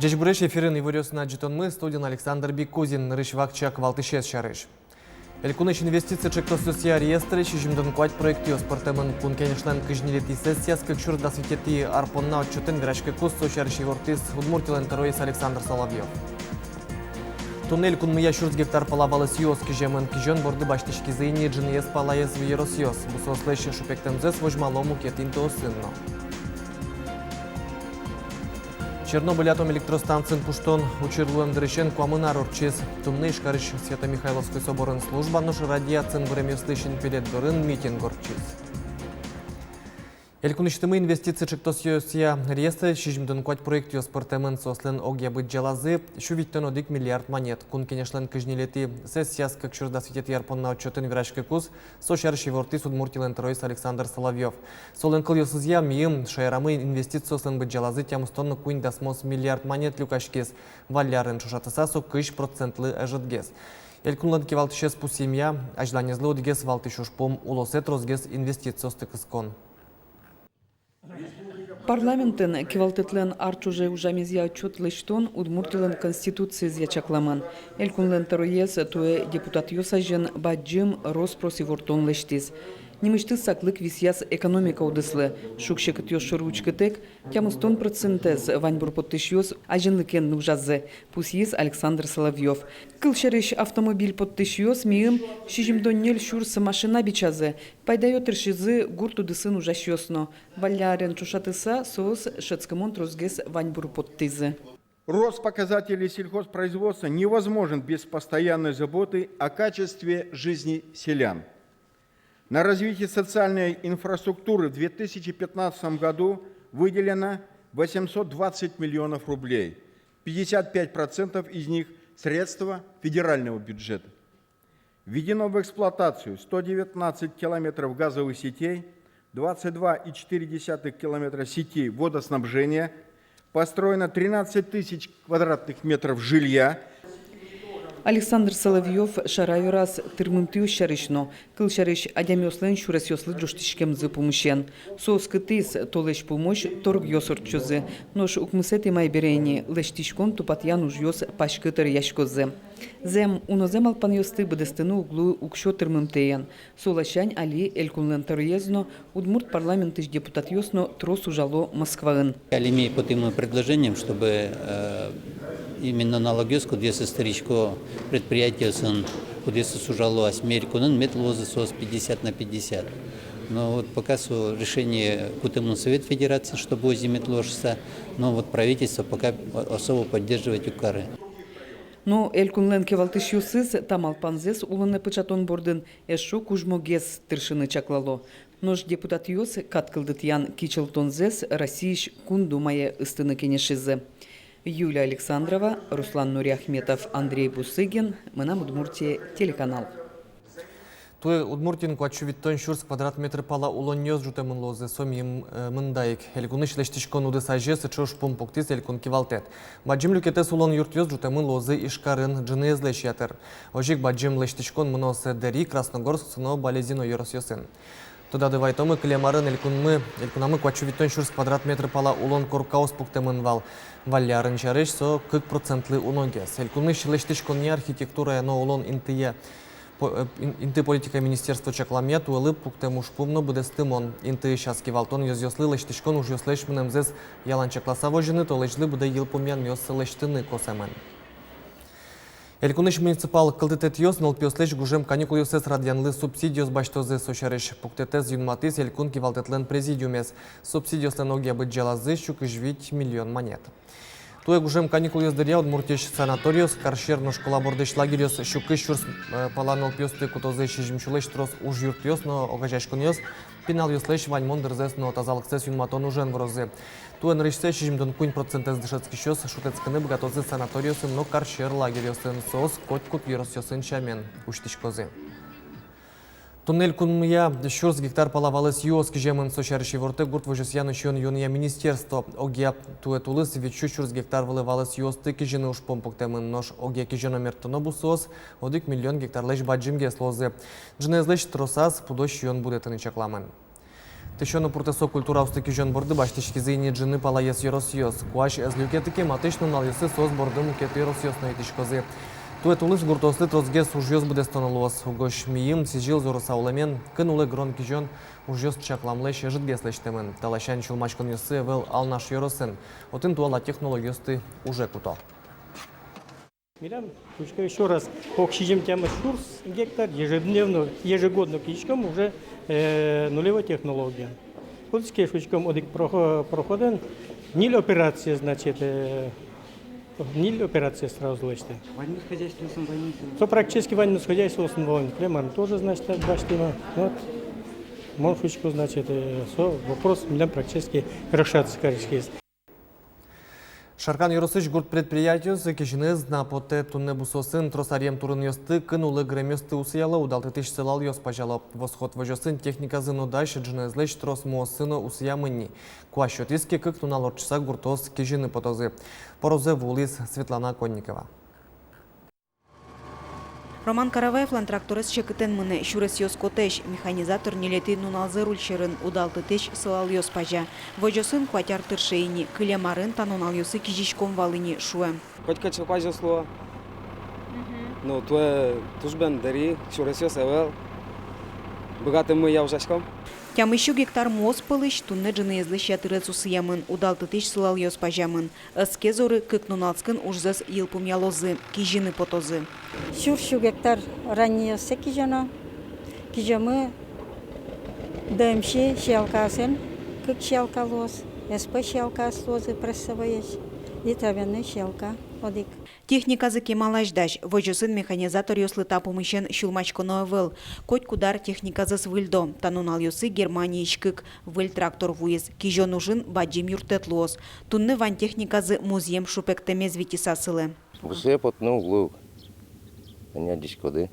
Жежбуреш эфирин иварёсына житонмы студиян Александр Бекузин рышвакчак валтышес шарыш. Элькуныш инвестиция чектосусия реестры шижимден куать проекты спортемын пункенешлен кыжнилети сессияс кыкшур досветети арпонна отчетын вирашка кус сошарыши вортис удмуртилен тароис Александр Соловьев. Туннель кунмыя шурс гектар палавалы сиос кижемын кижен борды баштышки зейни джинес палаес виеросиос. Бусослэши шупектемзес вожмалому кетинто сынно. Чернобыль атом электростанцин пуштон учирлуем дырышен куамынар орчез. Тумны шкарыш Свято-Михайловской соборын служба нош радиацин время слышен перед горын митинг орчез. Элькуныштымы инвестиции чектосия реестры шижимден куать проекты спортемын сослен огья быть жалазы шувиттен одик миллиард монет. Кун кенешлен кыжнилети сессияс как чурда светет ярпонна отчетын вирашка кус сошарши ворты судмуртилен троис Александр Соловьев. Солен кыльосызья миым шайрамы инвестиции сослен быть жалазы тямустонны куин дасмос миллиард монет люкашкес. Валярын шушатысасу кыш процентлы ажытгес. Элькунлан кевалтышес пусимья ажданезлы одгес валтышушпом улосет розгес инвестициосты кыскон. Парламентын кевалтетлен арчуже ужамезия отчет лыштон удмуртилен конституции зячакламан. Элькунлен тароес туе депутат йосажен баджим роспроси вортон лыштиз. Немышты саклык висяс экономика удыслы. Шукшекыт йошыр учкытек, тямустон процентез ваньбур подтышьёс аженлыкен нужазы. Пусьес Александр Соловьев. Кылшерыш автомобиль подтышьёс миым шижимдоннель шурс машина бичазы. Пайдает ршизы гурту дысын ужащёсно. Валярен чушатыса соос шецкамон трозгес ваньбур подтызы. Рост показателей сельхозпроизводства невозможен без постоянной заботы о качестве жизни селян. На развитие социальной инфраструктуры в 2015 году выделено 820 миллионов рублей. 55% из них – средства федерального бюджета. Введено в эксплуатацию 119 километров газовых сетей, 22,4 километра сетей водоснабжения, построено 13 тысяч квадратных метров жилья. Александр Соловьев шарайорас тырмынтыю шарышно. Кыл шарыш адямёслен шурасёслы джоштишкемзы помощен. Соскытыз толеш помощь торг ёсорчозы. Нош укмысети майберени лештишкон тупатьян ужьёс пашкытыр яшкозы. Зем унозем алпаньёсты быдыстыны углу укшо тырмынтыян. Солашань али элькунлен таруезно удмурт парламентыш депутат ёсно трос ужало Москваын. Я имею по тем предложениям, чтобы именно налогёску, где историческое предприятие куда сужало Америку, метлозы сос 50/50. Но вот пока решение Кутымный совет федерации, чтобы озиметложиться, но вот правительство пока особо поддерживать укары. Но элькунлен кевалтышюсыз тамал панзес улыны пычатон бордын эшо кужмогес тыршыны чаклало. Нож депутат йос каткылдытян кичелтонзес Российш кундумае ыстыны кенешизы. Юлия Александрова, Руслан Нуриахметов, Андрей Бусыгин. Мы на Удмуртия, телеканал. Туе Удмуртин квачувиттон шурс квадрат метр пала улоньёз жутемын лозы сомим мындайк. Элькуныш лештишкон уды сажес чош помпоктис элькун кивалтет. Баджим люкетес улон юртьёз жутемын лозы ишкарын джынез лешятер. Ожик баджим лештишкон мыносы дери Красногорск сыно балезино юросьёсын. Туда дывайтомы клемарын элькунамы квачувиттон шурс квадрат метр пала улон коркаус пуктемын вал. Валярын чарыш со 40% уногес. Элькуныш лештишкон не архитектура, но улон инты политика министерства чакламет уэлы пуктем ушпумно буде стымон. Инты шаски валтон йозьёслы лештишкон уж йослеш мынемзес ялан чакласа вожыны, то лешлы буде йылпумян йосы лештыны косемен. Элькуныш муниципал кылдытет йос нолпиослеш гужем каникул йосес радианлы субсидиос баштозы сошарыш пуктетес юнматыс элькун кивалтетлен президиумес. Субсидиослен огия быть жалазы щукыжвить миллион монет. Туе гужем каникул йоздыря удмуртеш санаториос, каршерно школа бордеш лагерьос, щукыш шурс паланол пьосты кутозы шижимчулеш трос уж юртьос, но огажашкон йос, пинал йослеш ваньмон дырзес, но тазалыксес юнматон ужен врозы. Туе нрышсе шижимдон кунь процентез дышецкий щос, шутецканы богатозы санаториосын, но каршер лагерьосын, соос котькут виросьосын чамен, уштишкозы. Туннель кунмыя шурс гектар палавалыс юос кижемын сошарыши ворты гурт вожесьян ущен юния министерство. Огия туе тулыс вечу шурс гектар вылывалыс юосты кижены уж помпуктемын нож огия кижено мертонобу соос, одик миллион гектар леш баджимге слозы. Джинезлеш тросас пудош юн будетыны чакламын. Тещоно пуртесо культура устыки жон борды баштышки зейни джины палаес йоросьёс. Куаш эзлюкетыки матышны налйысы соз борды мукеты йоросьёс наитышкозы. Тует улыс гуртослы трозгес ужьёс будестоналуос. Угош миим сижил зоросауламен, кын улы гронки жон ужьёс чакламлеш жидгеслештемын. Талашан чулмачкон йосы вел алнаш йоросын. Отын туала технологиосты уже куто. Мирам, пучка еще раз, оксижем тема курс гектар, ежегодно кичком уже нулевая технология. Пучка шучком одик проходен, ниль операция, значит, ниль операция сразу лечит. Войну с хозяйством войны. То практически войну с хозяйством войны. Клеман тоже, значит, баштима. Вот. Монфучку, значит, вопрос милям практически решаться, кажется. Шаркан Юросыч гурт предприятиус кишинез на поте тунне бусосын тросарием турын йосты кын улы гремёсты усыяла удалты тыш сылал йос пажалап. Восход вожосын техника зыну дальше джинезлеч трос моосыны усыя мынни. Куащот иски кык тунал орчыса гуртос кишины потозы. Порозе вулис Светлана Конникова. Роман Караваевлан тракторист чекытен мыны шурес йос котеш, механизатор нелети нуналзы рульшерын удалты теш сылал йос пажа. Вожосын кватяр тыршейни, кылямарын танунал йосы кижишком валыни шуэ. Хоть как пажа слово. Ну, то тужбен дари, шурес йос эвел. Богатый мы я ужашком. Тям еще гектар моз пылыш, тунне джины езлыш ятырец усыямын, удалты теш сылал йос пажамын. Ыске зоры кык нуналскын ужзас йылпум ялозы, кижины потозы. Шуршу гектар ранее секижано, кижамы дымши щелкасен, как щелкалос, СП щелкаслозы прессоваешь, и тавяны щелка одик. Техниказы кемалаждаш, вожосын механизатор йослы тапумышен шулмачконо выл. Коть кудар техниказы свыльдо, танунал йосы Германии ишкык, выл трактор вуез, кижон ужин баджим юртетлос. Тунны ван техниказы музеем шупектемез витисасылы. Усе потно углу. Они дишкоды,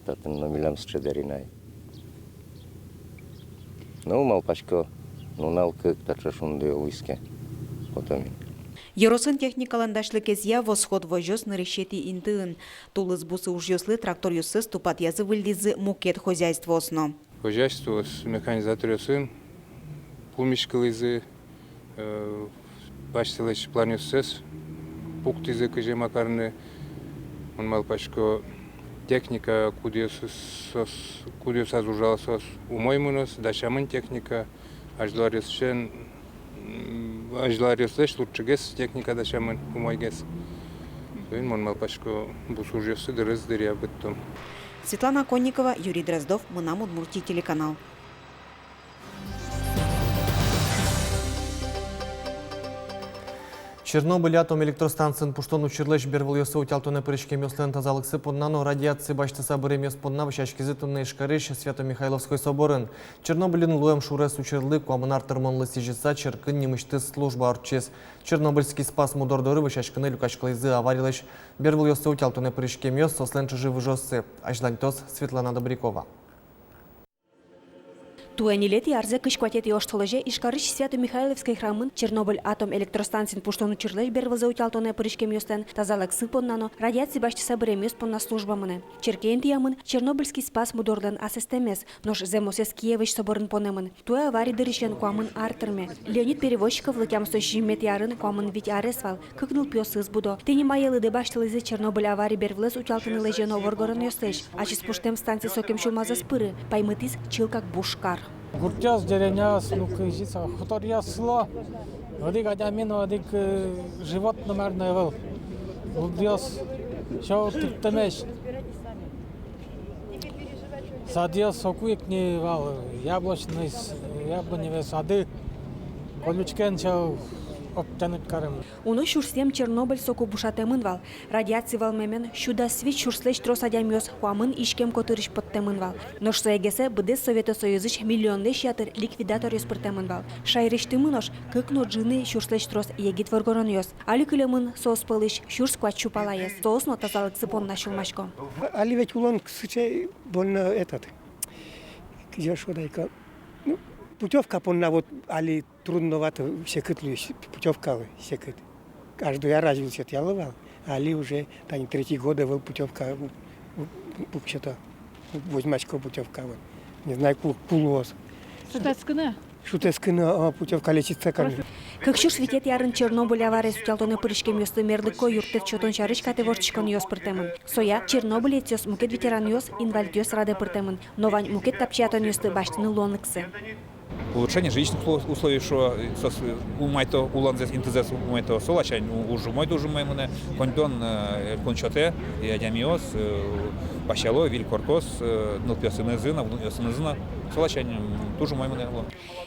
татен на милям с чедеринай. Ну, малпачко, ну налкы, тачашунды уиске. Потом. Еросын техникаландашлы кезия восход вожос нарышети интын. Тулыз бусы ужьослы трактор йосы ступат язы выльдизы мукет хозяйствосно. Хозяйство с механизатор йосын, пулмишкалызы, баштылыч план йосыз, пуктызы кыжы макарны, он малпачко техника, кудиосаз ужалсос умоймунос, дашамын техника, ажлар йосшен, ажлар йослеш лучшегес техника дашамын умойгес. Он малпачко бус ужьосы дырыз дыря быттом. Светлана Конникова, Юрий Дроздов, Мынам Удмуртий телеканал. Чернобыль атом электростанциян пуштон учирлеш бервыл йосы утялтуне пырышкем йослен тазалыксы поннано радиации баштыса бырем йос понна вышашкизи тунне ишкарыш Свято-Михайловской соборын. Чернобыльын луем шурес учирлы куамынар тырмонлы сижиса черкын немышты служба арчес. Чернобыльский спас мудордоры вышашкыны люкашкалайзы аварилеш бервыл йосы утялтуне пырышкем йос сослен чыжы выжосы. Ажлантос Светлана Добрякова. Туэнилети арзе кышкватет йоштылыже ишкарыш Свято-Михайловской храмын Чернобыль атом электростанциян пуштону чирлеш бервылзе утялтоне пырышкем йостен тазалык сыпоннано радиации баштыса бырем йос понна службамыны. Черкейн тиямын Чернобыльский спас мудорлен асистемес, нош земосес Киевич соборын понемын. Туэ аварий дырышен куамын артырме. Леонид Перевозчиков лыкям 160 ярын куамын вить аресвал, кыкнул пьосыз будо. Тени майелыды баштылызе Чернобыль аварий бервлез утялтоны лежен оваргорын йостеш, ачис пуштем станции сокем шулмаза спыры, паймытис чил как бушкар. Гуртяс деревняс, ну кажется, хуторья села, одик адямин, одик живот номерный был. Гуртяс, что ты темешь? Садил сокуек не вал, яблоневые сады, колючкен что обтянуть карем. Уну шурсем Чернобыль соку бушатемын вал. Радиации валмемен шуда свич шурслеш тросадямёс хуамын ишкем котырыш подтемын вал. Нош соегесе быдес Совета Союзыш миллионлеш ятыр ликвидатор йоспыртемын вал. Шайрештымын ош кыкно джины шурслеш трос егит варгорон йос. Али кылемын соос пылыш шурс квачу палаес. Соосно тазалык сыпон нашулмашко. Али ведь улон ксычай больно этот. Где шодайка? Путевка понна вот али трудновато все кытлю путевка все кыт. Каждый я развился я ловал, али уже там 3 года был путевка что-то 8 путевка вот. Не знаю пулвоз. Сюда скына? шутескина путевка лечится, конечно. Кыкшур светет ярын Чернобыль авария сутялтоны пырышкем ёсты мерлыко юртет чотон чарыш катеворчикон ёс пыртемын. Соя Чернобыль етёс мукет ветеран ёс инвалид ёс раде пыртемын. Но вань мукет тапчатон ёсты баштыны лоныксы. Улучшение жилищных условий, что умайто уланзес интезес умайто солачань ужумой ужумаймune кондон кончоте и адямиос башало вилькоркос нылпёсынызына солачань тужумаймune.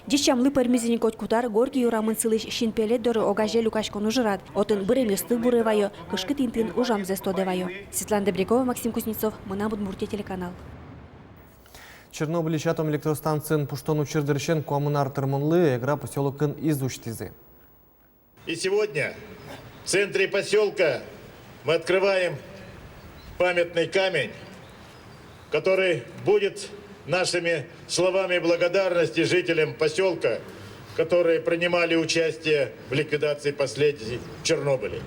Дичам лы пермизини кот кутар горги юрамын сылыш шинпеле доры огаже люкашкон ужрат. Отын бырем ёсты бурывайо, кышкы тинтын ужамзес тодевайо. Светлана Добрякова, Максим Кузнецов, Мына Удмуртия телеканал. Чернобыль атом электростанциян пуштону чердырщен коммунар тырмынлы игра поселокын изучтизы. И сегодня в центре поселка мы открываем памятный камень, который будет нашими словами благодарности жителям поселка, которые принимали участие в ликвидации последствий Чернобыля.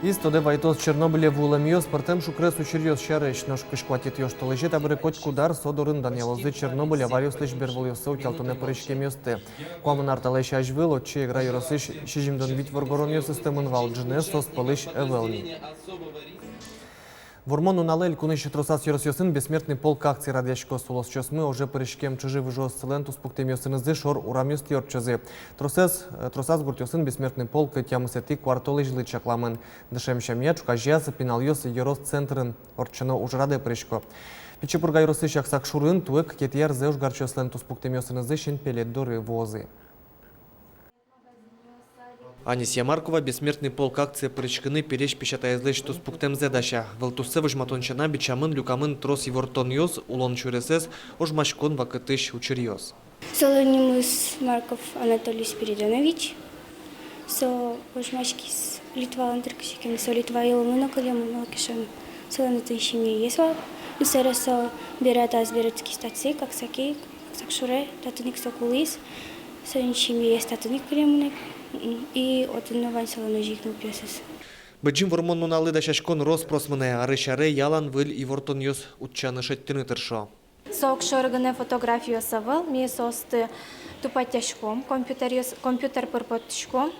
Истоде вайтос Чернобыле вуламиос партем шукресу черьез шарыш нож кышкватит ёш толыжет абыры коть кудар содорын Данилозы Чернобыль авариос лишь берволёсы утялтоне пырышкем ёсты. Коммунар талыш ажвыл, отче игра юросыш шижимдон вить воргороньё системын валджне сос пылыш эвелни. Вормону налель куныш тросас юросёсын бессмертный полк акций радящко сулос чосмы уже пырышкем чыжы выжос сылентус пуктемёсынызы шор урамёс тёрчызы. Тросас гуртёсын бессмертный полк тямысети квартолы жилы чакламын. Дышемшем я чукажьясы пиналёсы юрос центрын орчыно ужраде пырышко. Пичепурга юросыш аксак шурын туэк кетьяр зеуш гарчёслентус пуктемёсынызы шин пеледдоры возы. Анисия Маркова бессмертный полк акции пырышкыны переш печатайзлыш тус пуктемзе даща. Валтуссе выжматончана бичамын люкамын трос евортон ёс, улон чуресес, ожмашкон вакытыш учерьёс. Солонимус Марков Анатолий Спиридонович. Со ожмашкис Литва антрикшикем со Литва елмына калемын алкишан. Солонатын шиме есва. Нусера со берата азберетский статси, как саки, как шуре, татуник сокулис. Со шиме есть татуник калемыны. И от новань солоножикнул пьесес. Бэджим вормон нуналы да шашкон роспросмыне, арышаре ялан выль и вортон ёс утчаны шеттыны тыршо. Сок шоргане фотографию савал, ми состы тупатяшком, компьютер пырпотшком.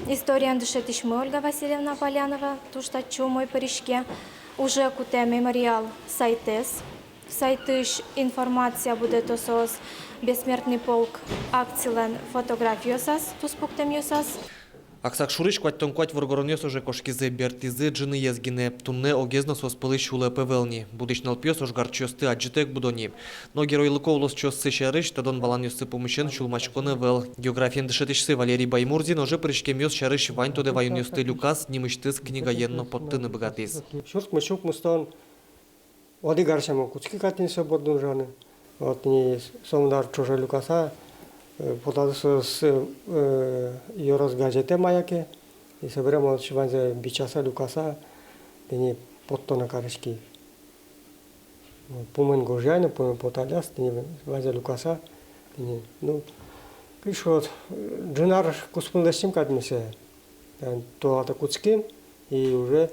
История дышетишмы Ольга Васильевна Полянова, туштачу мой паришке. Уже куте мемориал сайтес. Сайтыш информация будет осос бессмертный полк акцилен фотографиосас туспуктемиосас. Аксак шурыш кваттон квать воргоронёс уже кошкизы бертизы джины езгине тунне огезно соспылы шулы певелни. Будычнал пьёс уж гарчёсты аджитек будони. Но герой лыко улос чёссы шарыш тадон валан ёссы помыщен шулмачконы вел. Географиен дышетышсы Валерий Баймурзин уже прыжкем ёс шарыш вань тоде ваюн ёсты Люкас нимыштыз книга енно подтыны богатыз. Шурк мышук мустан оди гаршамо кучки катин сободун жаны. Вот не сомдар чужа Люкаса подадся с Йорос газете маяке и соберем от шванзе бичаса Люкаса не подтона карышки. Помен гожяне, помен поталяс, не вазе Люкаса, не ну кишот джинар куспундашим кадмисе. То атакутским и уже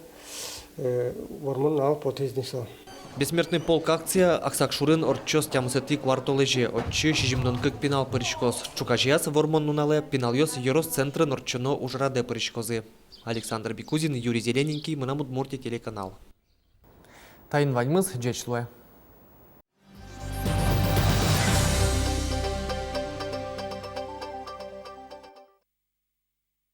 вормон нал потизнисо. Бессмертный полк акция Аксак Шурын орчос тямысети квартолеже, отчы шижимдон кык пинал пырышкос. Чукажьяс вормон нунале пинал ёс Йорос центры норчыно ужраде пырышкозы. Александр Бикузин, Юрий Зелененький, Мына Удмуртия телеканал. Тайын ваньмыз, джечлуэ.